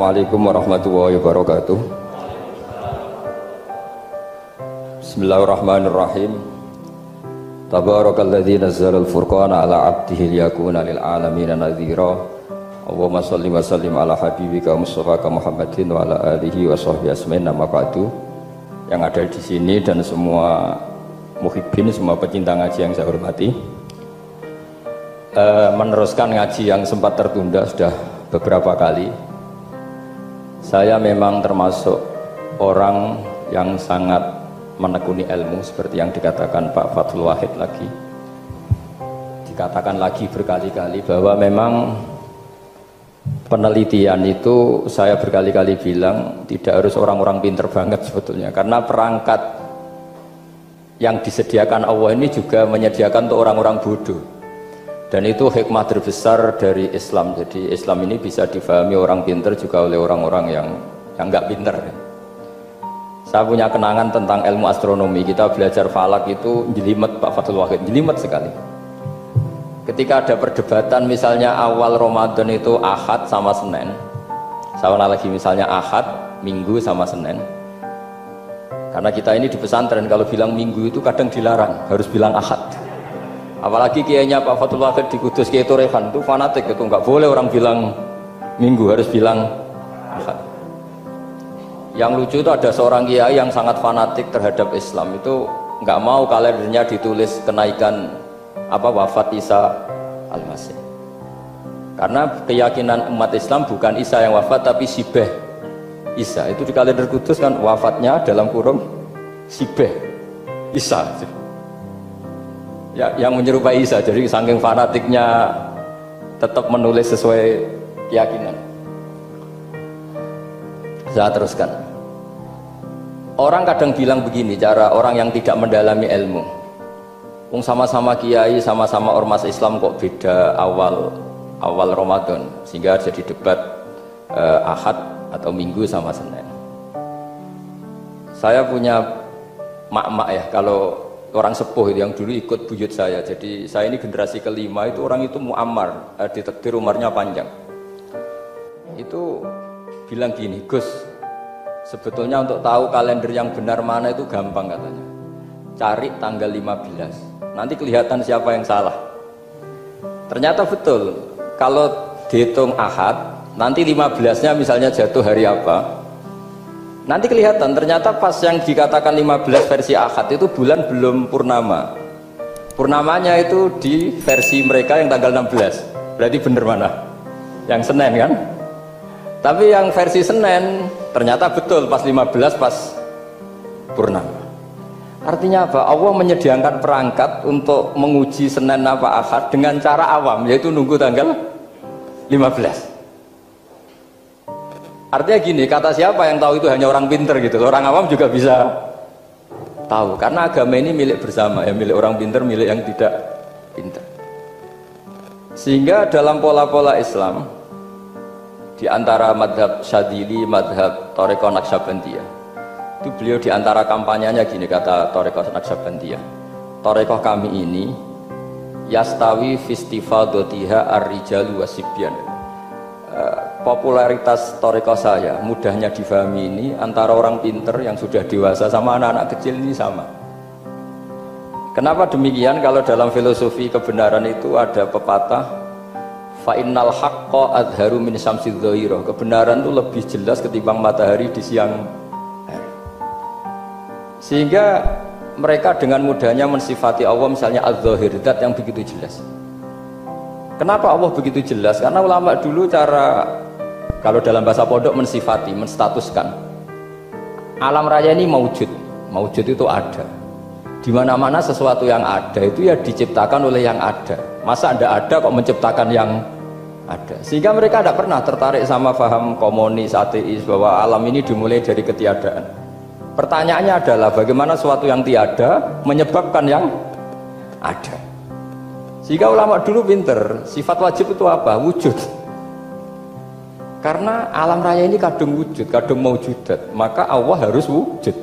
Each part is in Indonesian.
Assalamualaikum warahmatullahi wabarakatuh. Bismillahirrahmanirrahim. Tabarakalladzi nazzala al-furqana ala 'abdihi liyakuna lil 'alamin nadhira. Allahumma shalli wa sallim ala habibika Mustafa Muhammadin wa ala alihi wa sahbihi asmain. Nama ba'du. Yang ada di sini dan semua muhibbin, semua pecinta ngaji yang saya hormati. Meneruskan ngaji yang sempat tertunda sudah beberapa kali. Saya memang termasuk orang yang sangat menekuni ilmu seperti yang dikatakan Pak Fathul Wahid lagi. Dikatakan lagi berkali-kali bahwa memang penelitian itu saya berkali-kali bilang tidak harus orang-orang pinter banget sebetulnya, karena perangkat yang disediakan Allah ini juga menyediakan untuk orang-orang bodoh. Dan itu hikmah terbesar dari Islam. Jadi Islam ini bisa difahami orang pinter juga oleh orang-orang yang nggak pinter. Saya punya kenangan tentang ilmu astronomi. Kita belajar falak itu jelimet, Pak Fathul Wahid, jelimet sekali. Ketika ada perdebatan misalnya awal Ramadan itu Ahad sama Senin. Saya ulang lagi, misalnya Ahad, Minggu sama Senin. Karena kita ini di pesantren kalau bilang Minggu itu kadang dilarang, harus bilang Ahad. Apalagi kiainya Pak Fathul Wahid di Kudus, Kiai Torehan itu fanatik, itu nggak boleh orang bilang Minggu, harus bilang Ahad. Yang lucu itu ada seorang kiai yang sangat fanatik terhadap Islam, itu nggak mau kalendernya ditulis kenaikan wafat Isa Al-Masih. Karena keyakinan umat Islam bukan Isa yang wafat tapi Sibeh Isa. Itu di kalender Kudus kan wafatnya dalam kurung Sibeh Isa. Ya, yang menyerupai Isa. Jadi saking fanatiknya tetap menulis sesuai keyakinan. Saya teruskan. Orang kadang bilang begini, cara orang yang tidak mendalami ilmu. Sama-sama kiai, sama-sama ormas Islam kok beda awal Ramadan, sehingga jadi debat Ahad atau Minggu sama Senin. Saya punya mak-mak ya, kalau orang sepuh itu yang dulu ikut buyut saya. Jadi saya ini generasi kelima, itu orang itu muammar, ditakdir umurnya panjang. Itu bilang gini, Gus, sebetulnya untuk tahu kalender yang benar mana itu gampang katanya. Cari tanggal 15, nanti kelihatan siapa yang salah. Ternyata betul, kalau dihitung Ahad, nanti 15-nya misalnya jatuh hari apa, nanti kelihatan. Ternyata pas yang dikatakan 15 versi Ahad itu bulan belum purnama. Purnamanya itu di versi mereka yang tanggal 16. Berarti bener mana? Yang Senin kan? Tapi yang versi Senin ternyata betul pas 15 pas purnama. Artinya apa? Allah menyediakan perangkat untuk menguji Senin apa Ahad dengan cara awam, yaitu nunggu tanggal 15. Artinya gini, kata siapa yang tahu itu hanya orang pinter gitu. Orang awam juga bisa tahu, karena agama ini milik bersama ya, milik orang pinter, milik yang tidak pinter. Sehingga dalam pola-pola Islam, di antara madhab Syadili, madhab Thariqah Naqsyabandiyah, itu beliau di antara kampanyenya gini, kata Thariqah Naqsyabandiyah, Thariqah kami ini yastawi fistifadatiha ar-rijalu wasibyan. Popularitas Thariqah saya, mudahnya difahami ini antara orang pinter yang sudah dewasa sama anak-anak kecil ini sama. Kenapa demikian? Kalau dalam filosofi kebenaran itu ada pepatah, fa innal haqqa adharu min syamsid dhahirah. Kebenaran itu lebih jelas ketimbang matahari di siang hari. Sehingga mereka dengan mudahnya mensifati Allah misalnya az-zahir, zat yang begitu jelas. Kenapa Allah begitu jelas? Karena ulama dulu cara, kalau dalam bahasa pondok, mensifati, menstatuskan alam raya ini maujud. Maujud itu ada. Di mana-mana sesuatu yang ada itu ya diciptakan oleh yang ada. Masa ada kok menciptakan yang ada? Sehingga mereka tidak pernah tertarik sama paham komunis, ateis, bahwa alam ini dimulai dari ketiadaan. Pertanyaannya adalah bagaimana sesuatu yang tiada menyebabkan yang ada. Sehingga ulama dulu pinter, sifat wajib itu apa? Wujud. Karena alam raya ini kadung wujud, kadung maujudat, maka Allah harus wujud.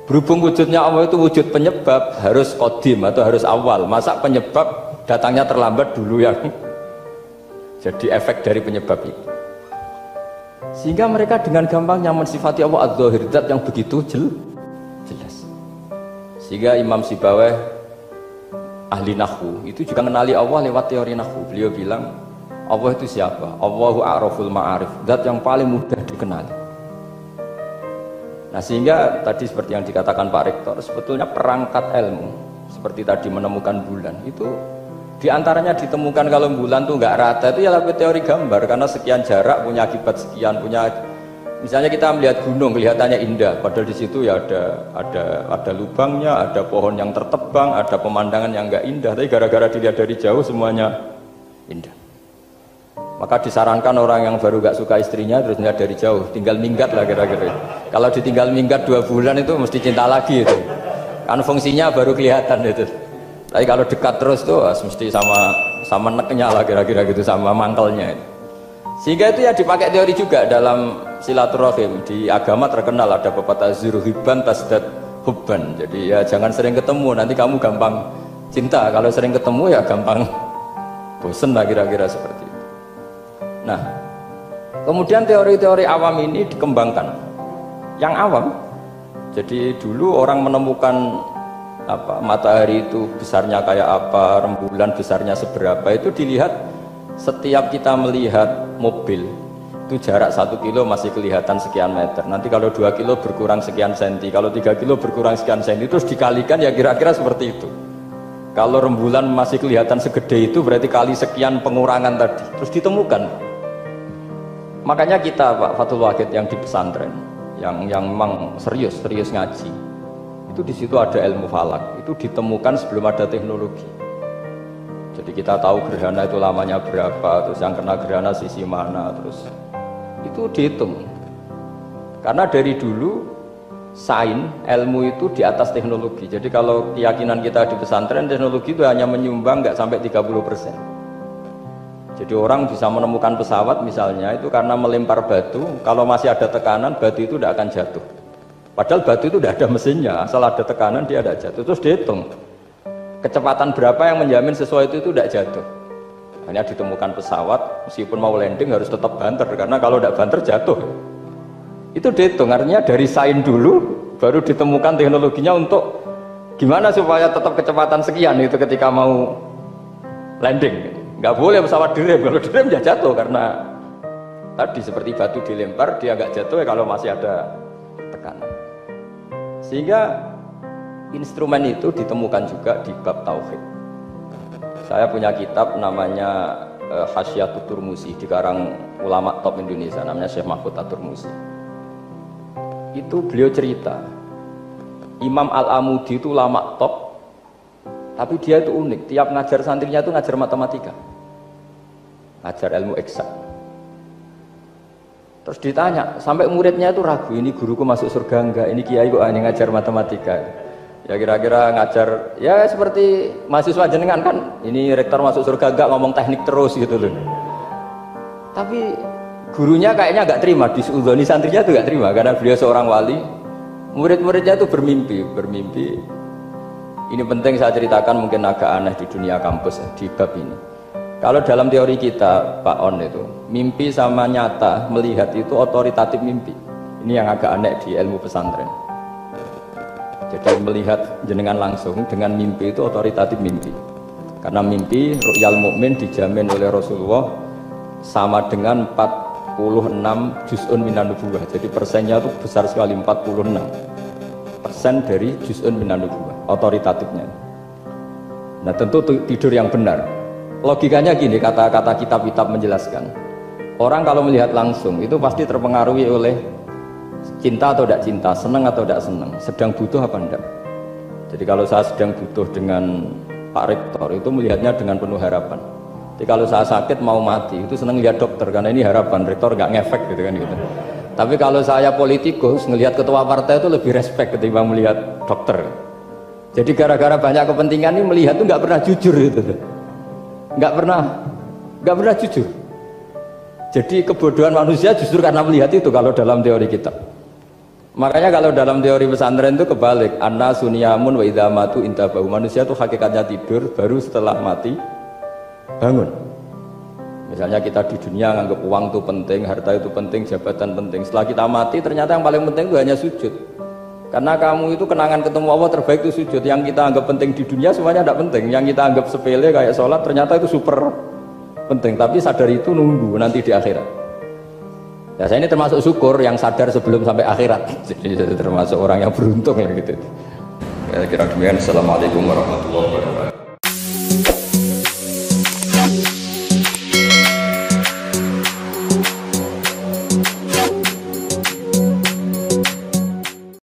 Berhubung wujudnya Allah itu wujud penyebab, harus qadim atau harus awal. Masa penyebab datangnya terlambat dulu yang jadi efek dari penyebab itu. Sehingga mereka dengan gampangnya mensifati Allah Az-Zahir, zat yang begitu jelas. Sehingga Imam Sibawayh ahli nahwu itu juga mengenali Allah lewat teori nahwu. Beliau bilang Allah itu siapa? Allahu a'raful ma'arif, zat yang paling mudah dikenali. Nah sehingga tadi seperti yang dikatakan Pak Rektor, sebetulnya perangkat ilmu seperti tadi menemukan bulan itu diantaranya ditemukan kalau bulan tuh nggak rata itu ya lewat teori gambar, karena sekian jarak punya akibat sekian, punya misalnya kita melihat gunung kelihatannya indah padahal di situ ya ada lubangnya, ada pohon yang tertebang, ada pemandangan yang nggak indah, tapi gara-gara dilihat dari jauh semuanya indah. Maka disarankan orang yang baru nggak suka istrinya terus melihat dari jauh, tinggal minggat lah kira-kira. Kalau ditinggal minggat 2 bulan itu mesti cinta lagi itu, kan fungsinya baru kelihatan itu. Tapi kalau dekat terus tuh mesti sama neknya lah kira-kira gitu, sama mangkelnya. Sehingga itu ya dipakai teori juga dalam silaturahim. Di agama terkenal ada pepatah zuruhiban tasdad hubban. Jadi ya jangan sering ketemu, nanti kamu gampang cinta. Kalau sering ketemu ya gampang bosen lah kira-kira seperti itu. Nah, kemudian teori-teori awam ini dikembangkan. Yang awam, jadi dulu orang menemukan matahari itu besarnya kayak apa, rembulan besarnya seberapa, itu dilihat setiap kita melihat mobil itu jarak 1 kilo masih kelihatan sekian meter, nanti kalau 2 kilo berkurang sekian senti, kalau 3 kilo berkurang sekian senti, terus dikalikan ya kira-kira seperti itu. Kalau rembulan masih kelihatan segede itu berarti kali sekian pengurangan tadi, terus ditemukan. Makanya kita Pak Fathul Wahid yang di pesantren yang memang serius ngaji itu di situ ada ilmu falak, itu ditemukan sebelum ada teknologi. Jadi kita tahu gerhana itu lamanya berapa, terus yang kena gerhana sisi mana, terus itu dihitung. Karena dari dulu sains ilmu itu di atas teknologi. Jadi kalau keyakinan kita di pesantren, teknologi itu hanya menyumbang nggak sampai 30%. Jadi orang bisa menemukan pesawat misalnya itu karena melempar batu, kalau masih ada tekanan batu itu tidak akan jatuh. Padahal batu itu tidak ada mesinnya, asal ada tekanan dia tidak jatuh. Terus dihitung kecepatan berapa yang menjamin sesuatu itu tidak jatuh. Hanya ditemukan pesawat meskipun mau landing harus tetap banter, karena kalau tidak banter jatuh. Itu dihitung, artinya dari sains dulu baru ditemukan teknologinya untuk gimana supaya tetap kecepatan sekian itu ketika mau landing. Nggak boleh pesawat direm, kalau direm ya jatuh, karena tadi seperti batu dilempar dia nggak jatuh ya kalau masih ada tekanan. Sehingga instrumen itu ditemukan juga di bab tauhid. Saya punya kitab namanya Hasyiatut Turmusi, dikarang ulama top Indonesia namanya Syekh Mahfud At-Turmusi. Itu beliau cerita Imam Al-Amudi itu ulama top, tapi dia itu unik, tiap ngajar santrinya itu ngajar matematika, ngajar ilmu eksak. Terus ditanya, sampai muridnya itu ragu, ini guruku masuk surga enggak, ini kiai kok hanya ngajar matematika. Ya kira-kira ngajar, ya seperti mahasiswa jenengan kan, ini rektor masuk surga enggak, ngomong teknik terus gitu loh. Tapi gurunya kayaknya enggak terima, disuudoni santrinya itu enggak terima, karena beliau seorang wali. Murid-muridnya itu bermimpi. Ini penting saya ceritakan, mungkin agak aneh di dunia kampus di bab ini. Kalau dalam teori kita, Pak On itu, mimpi sama nyata, melihat itu otoritatif mimpi. Ini yang agak aneh di ilmu pesantren. Jadi melihat jenengan langsung dengan mimpi itu otoritatif mimpi. Karena mimpi, ru'yal mukmin dijamin oleh Rasulullah sama dengan 46 juz'un minan nubuwah. Jadi persennya itu besar sekali, 46% dari juz'un minan nubuwah, otoritatifnya. Nah tentu tidur yang benar. Logikanya gini, kata-kata kitab-kitab menjelaskan, orang kalau melihat langsung itu pasti terpengaruhi oleh cinta atau tidak cinta, senang atau tidak senang, sedang butuh apa enggak. Jadi kalau saya sedang butuh dengan Pak Rektor itu melihatnya dengan penuh harapan. Jadi kalau saya sakit mau mati itu senang lihat dokter, karena ini harapan, Rektor nggak ngefek gitu kan gitu. Tapi kalau saya politikus ngelihat ketua partai itu lebih respect ketimbang melihat dokter. Jadi gara-gara banyak kepentingan ini melihat itu nggak pernah jujur gitu. Nggak pernah jujur. Jadi kebodohan manusia justru karena melihat itu kalau dalam teori kita. Makanya kalau dalam teori pesantren itu kebalik, anna sunyamun wa idza matu intabahu. Manusia itu hakikatnya tidur, baru setelah mati bangun. Misalnya kita di dunia nganggap uang itu penting, harta itu penting, jabatan penting. Setelah kita mati ternyata yang paling penting itu hanya sujud. Karena kamu itu kenangan ketemu Allah terbaik itu sujud. Yang kita anggap penting di dunia semuanya tidak penting. Yang kita anggap sepele kayak sholat ternyata itu super penting. Tapi sadar itu nunggu nanti di akhirat. Ya saya ini termasuk syukur yang sadar sebelum sampai akhirat. Jadi termasuk orang yang beruntung ya gitu. Ya kira demikian. Assalamualaikum warahmatullahi wabarakatuh.